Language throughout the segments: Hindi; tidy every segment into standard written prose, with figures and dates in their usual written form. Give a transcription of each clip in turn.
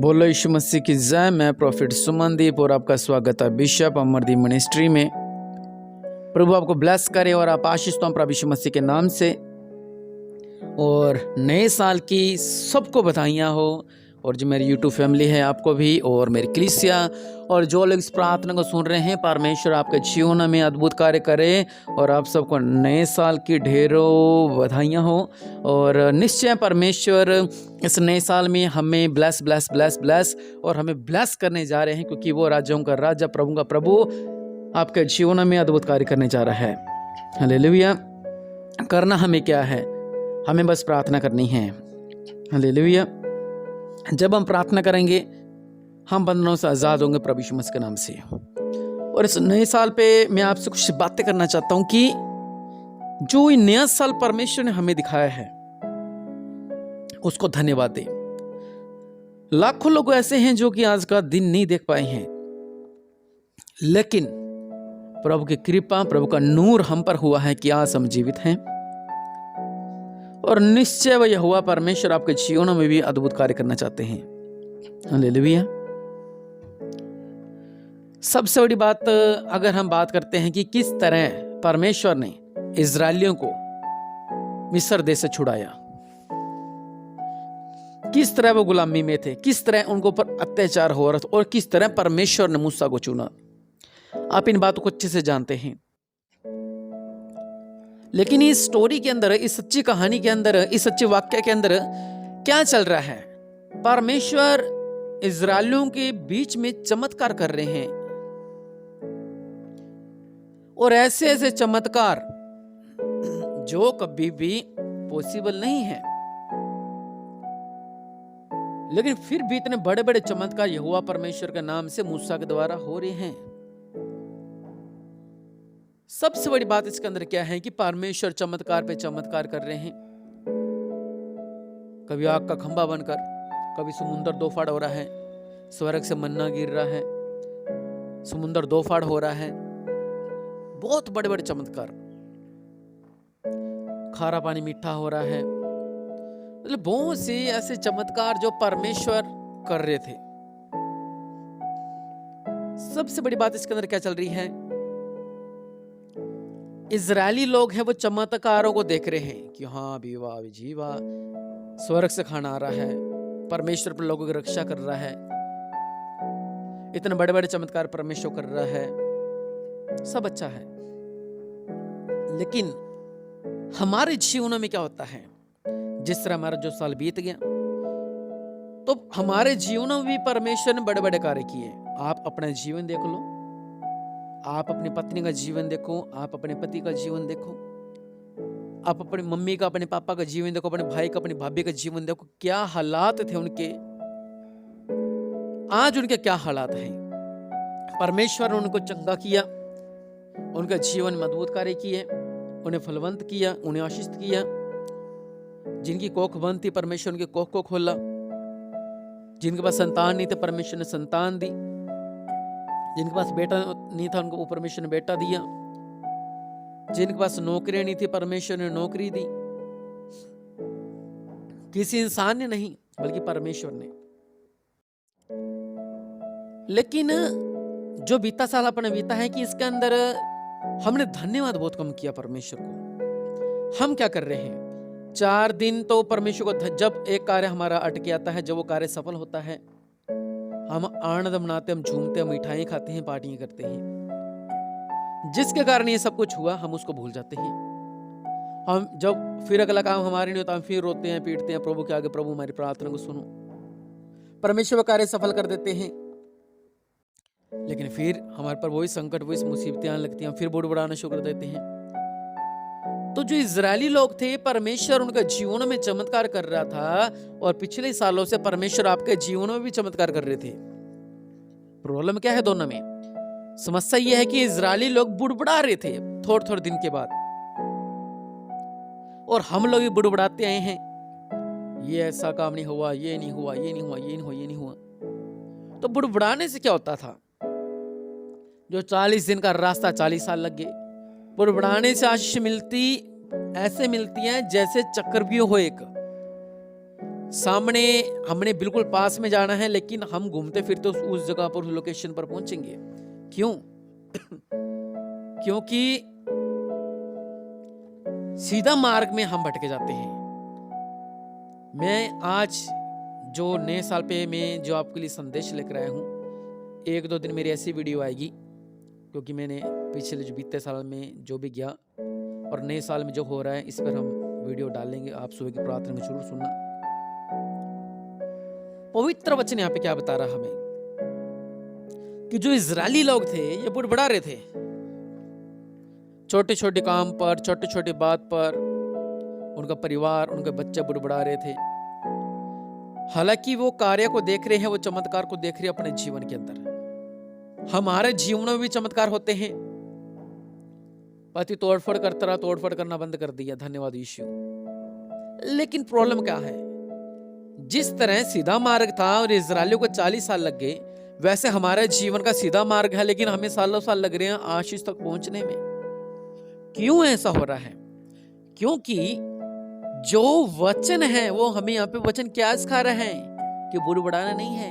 बोलो यीशु मसीह की जय। मैं प्रॉफिट सुमनदीप और आपका स्वागत है बिशप अमरदीप मिनिस्ट्री में। प्रभु आपको ब्लेस करे और आप आशीष तो प्रभु यीशु मसीह के नाम से। और नए साल की सबको बधाइयाँ हो, और जो मेरी यूट्यूब फैमिली है आपको भी, और मेरी कलीसिया, और जो लोग इस प्रार्थना को सुन रहे हैं, परमेश्वर आपके जीवन में अद्भुत कार्य करे और आप सबको नए साल की ढेरों बधाइयाँ हो। और निश्चय परमेश्वर इस नए साल में हमें ब्लेस और हमें ब्लेस करने जा रहे हैं, क्योंकि वो राजाओं का राजा, प्रभु का प्रभु आपके जीवन में अद्भुत कार्य करने जा रहा है। हालेलुया। करना हमें क्या है? हमें बस प्रार्थना करनी है। हालेलुया। जब हम प्रार्थना करेंगे हम बंधनों से आजाद होंगे प्रभु यीशु मसीह के नाम से। और इस नए साल पे मैं आपसे कुछ बातें करना चाहता हूं कि जो ये नया साल परमेश्वर ने हमें दिखाया है उसको धन्यवाद दें। लाखों लोग ऐसे हैं जो कि आज का दिन नहीं देख पाए हैं, लेकिन प्रभु की कृपा, प्रभु का नूर हम पर हुआ है कि आज हम जीवित हैं। और निश्चय वह यहोवा परमेश्वर आपके जीवनों में भी अद्भुत कार्य करना चाहते हैं। हालेलुया। सबसे बड़ी बात अगर हम बात करते हैं कि किस तरह परमेश्वर ने इजरायलियों को मिस्र देश से छुड़ाया, किस तरह वो गुलामी में थे, किस तरह उनको पर अत्याचार हो रहा था, और किस तरह परमेश्वर ने मूसा को चुना। आप इन बातों को अच्छे से जानते हैं। लेकिन इस स्टोरी के अंदर, इस सच्ची कहानी के अंदर, इस सच्चे वाक्य के अंदर क्या चल रहा है? परमेश्वर इजरायलियों के बीच में चमत्कार कर रहे हैं, और ऐसे ऐसे चमत्कार जो कभी भी पॉसिबल नहीं है, लेकिन फिर भी इतने बड़े बड़े चमत्कार यहोवा परमेश्वर के नाम से मूसा के द्वारा हो रहे हैं। सबसे बड़ी बात इसके अंदर क्या है कि परमेश्वर चमत्कार पे चमत्कार कर रहे हैं। कभी आग का खंभा बनकर, कभी समुद्र दो फाड़ हो रहा है, स्वर्ग से मन्ना गिर रहा है, समुद्र दो फाड़ हो रहा है। बहुत बड़े बड़े चमत्कार, खारा पानी मीठा हो रहा है। मतलब बहुत से ऐसे चमत्कार जो परमेश्वर कर रहे थे। सबसे बड़ी बात इसके अंदर क्या चल रही है? इजरायली लोग हैं वो चमत्कारों को देख रहे हैं कि हाँ भी वाह जी वाह, स्वर्ग से खाना आ रहा है, परमेश्वर पर लोगों की रक्षा कर रहा है, इतने बड़े बड़े चमत्कार परमेश्वर कर रहा है, सब अच्छा है। लेकिन हमारे जीवनों में क्या होता है? जिस तरह हमारा जो साल बीत गया, तो हमारे जीवनों में भी परमेश्वर ने बड़े बड़े कार्य किए। आप अपना जीवन देख लो, आप अपनी पत्नी का जीवन देखो, आप अपने पति का जीवन देखो, आप अपनी मम्मी का, अपने पापा का जीवन देखो, अपने भाई का, अपनी भाभी का जीवन देखो। क्या हालात थे उनके, आज उनके क्या हालात हैं। परमेश्वर ने उनको चंगा किया, उनका जीवन में अद्भुत कार्य किए, उन्हें फलवंत किया, उन्हें आशीषित किया। जिनकी कोख बंद थी, परमेश्वर उनके कोख को खोला। जिनके पास संतान नहीं थे, परमेश्वर ने संतान दी। जिनके पास बेटा नहीं था, उनको परमेश्वर ने बेटा दिया। जिनके पास नौकरी नहीं थी, परमेश्वर ने नौकरी दी। किसी इंसान ने नहीं, बल्कि परमेश्वर ने। लेकिन जो बीता साल अपने बीता है कि इसके अंदर हमने धन्यवाद बहुत कम किया परमेश्वर को। हम क्या कर रहे हैं? 4 दिन तो परमेश्वर को, जब एक कार्य हमारा अटक आता है, जब वो कार्य सफल होता है, हम आनंद मनाते, हम झूमते, हम मिठाई खाते हैं, पार्टियां करते हैं। जिसके कारण ये सब कुछ हुआ हम उसको भूल जाते हैं। हम जब फिर अगला काम हमारे नहीं होता, हम फिर रोते हैं, पीटते हैं प्रभु के आगे, प्रभु हमारी प्रार्थना को सुनो। परमेश्वर कार्य सफल कर देते हैं, लेकिन फिर हमारे पर वही संकट, वही मुसीबतें आने लगती हैं, फिर बुड़बुड़ाना शुरू कर देते हैं। तो जो इजरायली लोग थे, परमेश्वर उनके जीवनों में चमत्कार कर रहा था, और पिछले सालों से परमेश्वर आपके जीवनों में भी चमत्कार कर रहे थे। प्रॉब्लम क्या है दोनों में? समस्या यह है कि इजरायली लोग बुड़बुड़ा रहे थे थोड़े थोड़े दिन के बाद, और हम लोग भी बुड़बुड़ाते आए हैं, ये ऐसा काम नहीं हुआ, ये नहीं हुआ, ये नहीं हुआ, ये नहीं हुआ, ये नहीं हुआ। तो बुड़बुड़ाने से क्या होता था? जो 40 दिन का रास्ता 40 साल लग गए। बुड़बुड़ाने से आशीष मिलती ऐसे मिलती है जैसे चक्रव्यूह हो एक। सामने हमने बिल्कुल पास में जाना है, लेकिन हम घूमते फिरते उस जगह पर, उस लोकेशन पर पहुंचेंगे। क्यों? क्योंकि सीधा मार्ग में हम भटके जाते हैं। मैं आज जो नए साल पे मैं जो आपके लिए संदेश लेकर आया हूँ, 1-2 दिन मेरी ऐसी वीडियो आएगी, क्योंकि मैंने पिछले जो बीते साल में जो भी किया और नए साल में जो हो रहा है, इस पर हम वीडियो डालेंगे। आप सुबह की प्रार्थना में जरूर सुनना। पवित्र वचन यहाँ पे क्या बता रहा हमें कि जो इजरायली लोग थे ये बुड़बड़ा रहे थे, छोटे छोटे काम पर, छोटे छोटे बात पर उनका परिवार, उनके बच्चे बुड़बड़ा रहे थे। हालांकि वो कार्य को देख रहे हैं, वो चमत्कार को देख रहे हैं अपने जीवन के अंदर। हमारे जीवन में भी चमत्कार होते हैं। पति तोड़फोड़ करता रहा, तोड़फोड़ करना बंद कर दिया, धन्यवाद यीशु। लेकिन प्रॉब्लम क्या है? जिस तरह सीधा मार्ग था और इजरायलियों को 40 साल लग गए, वैसे हमारे जीवन का सीधा मार्ग है, लेकिन हमें सालों साल लग रहे हैं आशीष तक पहुंचने में। क्यों ऐसा हो रहा है? क्योंकि जो वचन है वो हमें यहाँ पे वचन क्या सिखा रहे हैं कि बुड़बड़ाना नहीं है।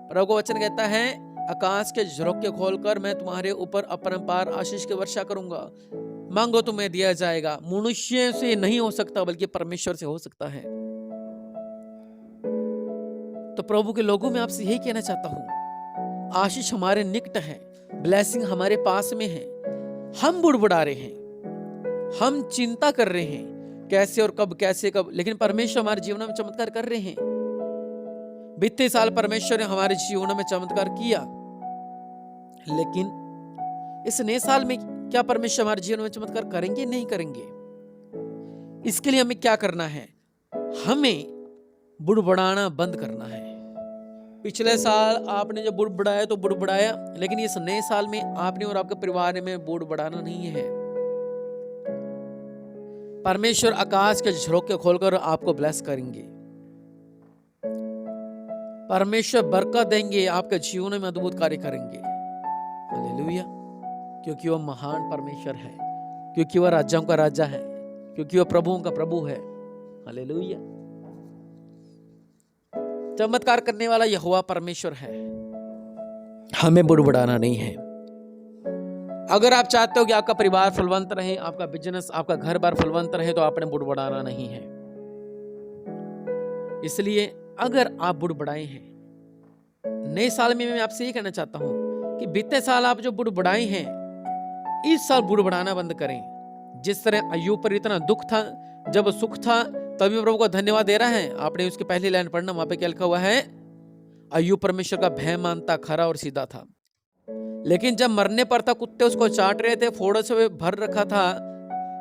प्रभु का वचन कहता है, आकाश के झरोखे खोलकर मैं तुम्हारे ऊपर अपरंपार आशीष की वर्षा करूंगा, मांगो तुम्हें दिया जाएगा। मनुष्य से नहीं हो सकता, बल्कि परमेश्वर से हो सकता है। तो प्रभु के लोगों में आपसे यही कहना चाहता हूं, आशीष हमारे निकट है, ब्लेसिंग हमारे पास में है। हम बुड़बुड़ा रहे हैं, हम चिंता कर रहे हैं कैसे और कब, कैसे कब, लेकिन परमेश्वर हमारे जीवन में चमत्कार कर रहे हैं। बीते साल परमेश्वर ने हमारे जीवन में चमत्कार किया, लेकिन इस नए साल में क्या परमेश्वर हमारे जीवन में चमत्कार करेंगे? नहीं करेंगे। इसके लिए हमें क्या करना है? हमें बुड़बड़ाना बंद करना है। पिछले साल आपने जब बुड़बड़ाया तो बुड़बड़ाया, लेकिन इस नए साल में आपने और आपके परिवार में बुड़बड़ाना नहीं है। परमेश्वर आकाश के झरोखे खोलकर आपको ब्लेस करेंगे। परमेश्वर बरकत देंगे, आपके जीवन में अद्भुत कार्य करेंगे। हालेलुया। क्योंकि वह महान परमेश्वर है, क्योंकि वह राजाओं का राजा है, क्योंकि वह प्रभुओं का प्रभु है। हालेलुया। चमत्कार करने वाला यहोवा परमेश्वर है, हमें बुड़बड़ाना नहीं है। अगर आप चाहते हो कि आपका परिवार फलवंत रहे, आपका बिजनेस, आपका घर बार फलवंत रहे, तो आपने बुड़बड़ाना नहीं है। इसलिए अगर आप बुड़बड़ाए हैं, नए साल में मैं आपसे ये कहना चाहता हूं कि बीते साल आप जो बुड़बड़ाए हैं, इस साल बुड़बड़ाना बंद करें। जिस तरह अय्यूब पर इतना दुख था, जब सुख था तभी प्रभु को धन्यवाद दे रहा है। आपने उसकी पहली लाइन पढ़ना, वहां पे क्या लिखा हुआ है? अय्यूब परमेश्वर का भय मानता, खरा और सीधा था। लेकिन जब मरने पर था, कुत्ते उसको चाट रहे थे, फोड़ों से भर रखा था,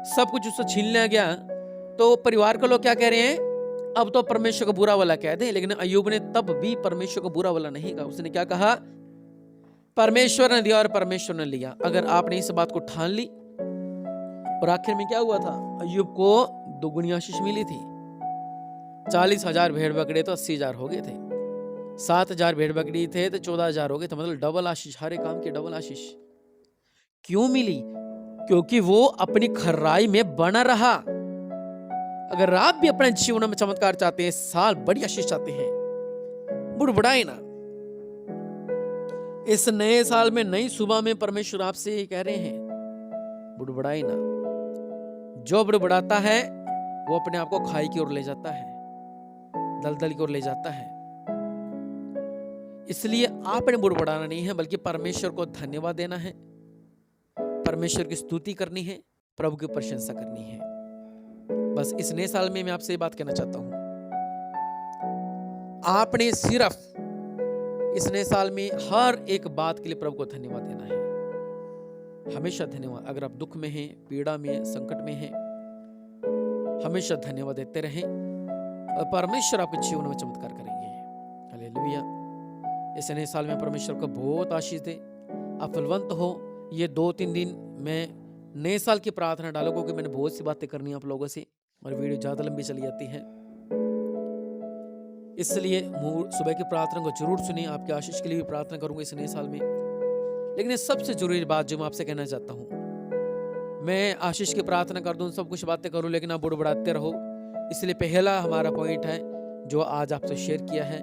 सब कुछ उससे छीन लिया गया, तो परिवार के लोग क्या कह रहे हैं? अब तो परमेश्वर को बुरा वाला कह दे। लेकिन अय्यूब ने तब भी परमेश्वर को बुरा वाला नहीं कहा। उसने क्या कहा? परमेश्वर ने दिया और परमेश्वर ने लिया। अगर आपने इस बात को ठान ली, और आखिर में क्या हुआ था? अय्यूब को दुगुनी आशीष मिली थी। 40,000 भेड़ बकरे तो 80,000 हो गए थे, 7,000 भेड़ बकरी थे तो 14,000 हो गए थे। मतलब डबल आशीष, हर एक काम की डबल आशीष। क्यों मिली? क्योंकि वो अपनी खर्राई में बना रहा। अगर आप भी अपने जीवन में चमत्कार चाहते हैं, साल बड़ी आशीष चाहते हैं, बुड़बड़ाए ना। इस नए साल में, नई सुबह में परमेश्वर आपसे ये कह रहे हैं, बुड़बड़ाए ना। जो बुड़बड़ाता है वो अपने आप को खाई की ओर ले जाता है, दलदल की ओर ले जाता है। इसलिए आपने बुड़बड़ाना नहीं है, बल्कि परमेश्वर को धन्यवाद देना है, परमेश्वर की स्तुति करनी है, प्रभु की प्रशंसा करनी है। बस इस नए साल में मैं आपसे ये बात कहना चाहता हूं, आपने सिर्फ इस नए साल में हर एक बात के लिए प्रभु को धन्यवाद देना है। हमेशा धन्यवाद। अगर आप दुख में हैं, पीड़ा में, संकट में हैं, हमेशा धन्यवाद देते रहें और परमेश्वर आपके जीवन में चमत्कार करेंगे। हालेलुया। इस नए साल में परमेश्वर को बहुत आशीष दे, आप फलवंत हो। ये 2-3 दिन मैं नए साल की प्रार्थना डालो, क्योंकि मैंने बहुत सी बातें करनी है आप लोगों से और वीडियो ज्यादा लंबी चली जाती है। इसलिए सुबह की प्रार्थना को जरूर सुनिए। आपकी आशीष के लिए भी प्रार्थना करूंगा इस नए साल में। लेकिन सबसे जरूरी बात जो मैं आपसे कहना चाहता हूं, मैं आशीष की प्रार्थना कर दूं, सब कुछ बातें करूं, लेकिन आप बुड़बड़ाते रहो। इसलिए पहला हमारा पॉइंट है, जो आज आपसे शेयर किया है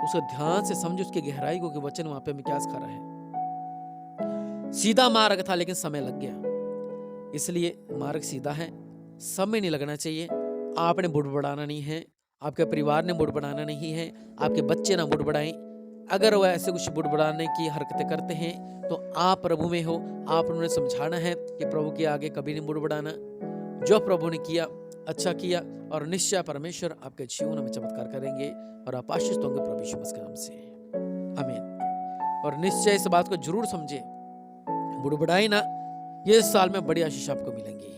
उसको ध्यान से समझो, उसकी गहराई को कि वचन वहां पे हमें क्या सिखा रहा है। सीधा मार्ग था लेकिन समय लग गया, इसलिए मार्ग सीधा है, समय नहीं लगना चाहिए। आपने बुड़बड़ाना नहीं है, आपके परिवार ने बुड़बड़ाना नहीं है, आपके बच्चे ना बुड़बड़ाएं। अगर वो ऐसे कुछ बुड़बड़ाने की हरकतें करते हैं तो आप प्रभु में हो, आप उन्हें समझाना है कि प्रभु के आगे कभी नहीं बुड़बड़ाना। जो प्रभु ने किया अच्छा किया, और निश्चय परमेश्वर आपके जीवन में चमत्कार करेंगे और आप आशीषित होंगे प्रभु यीशु मसीह के नाम से, आमीन। और निश्चय इस बात को जरूर समझे, बुड़बड़ाई ना, ये साल में बड़ी आशीष आपको मिलेंगी।